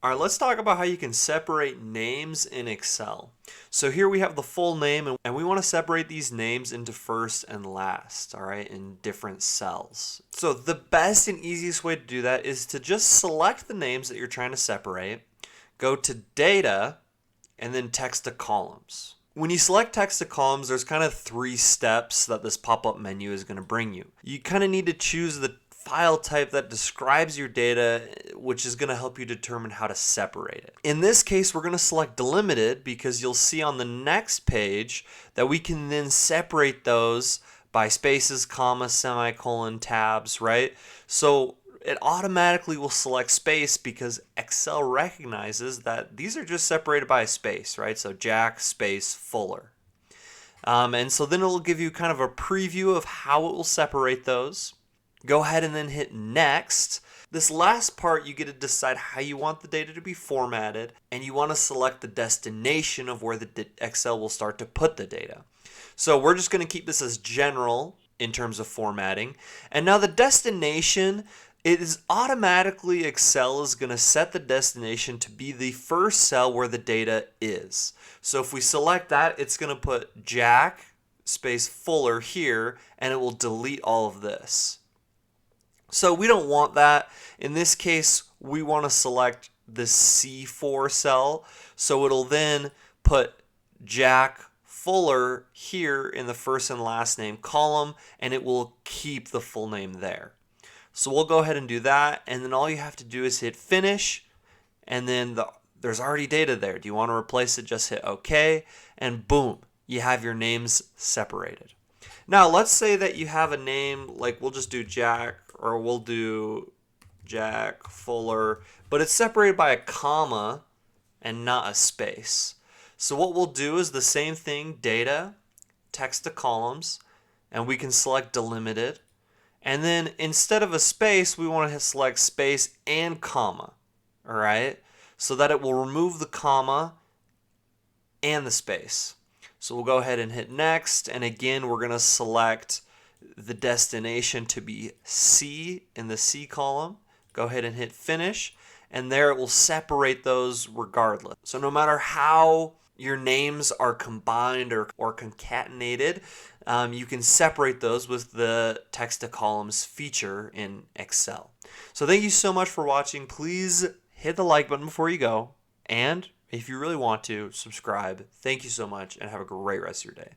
All right, let's talk about how you can separate names in Excel. So here we have the full name, and we want to separate these names into first and last, all right, in different cells. So the best and easiest way to do that is to just select the names that you're trying to separate, go to Data, and then Text to Columns. When you select text to columns, there's kind of 3 steps that this pop-up menu is going to bring you. You kind of need to choose the file type that describes your data, which is going to help you determine how to separate it. In this case, we're going to select delimited because you'll see on the next page that we can then separate those by spaces, commas, semicolon, tabs, right? So it automatically will select space because Excel recognizes that these are just separated by a space, right? So Jack space Fuller. And so then it will give you kind of a preview of how it will separate those. Go ahead and then hit next. This last part, you get to decide how you want the data to be formatted, and you want to select the destination of where the Excel will start to put the data. So we're just going to keep this as general in terms of formatting. And now the destination, it is automatically Excel is going to set the destination to be the first cell where the data is. So if we select that, it's going to put Jack space Fuller here, and it will delete all of this. So we don't want that. In this case, we want to select the C4 cell. So it'll then put Jack Fuller here in the first and last name column, and it will keep the full name there. So we'll go ahead and do that, and then all you have to do is hit finish, and then there's already data there. Do you want to replace it? Just hit OK, and boom, you have your names separated. Now let's say that you have a name, like we'll just do Jack, or we'll do Jack Fuller, but it's separated by a comma and not a space. So what we'll do is the same thing, data, text to columns, and we can select delimited. And then instead of a space, we want to select space and comma, all right? So that it will remove the comma and the space. So we'll go ahead and hit next, and again, we're going to select the destination to be C in the C column. Go ahead and hit finish, and there it will separate those regardless. So no matter how your names are combined or concatenated, you can separate those with the text to columns feature in Excel. So thank you so much for watching. Please hit the like button before you go, and if you really want to, subscribe. Thank you so much, and have a great rest of your day.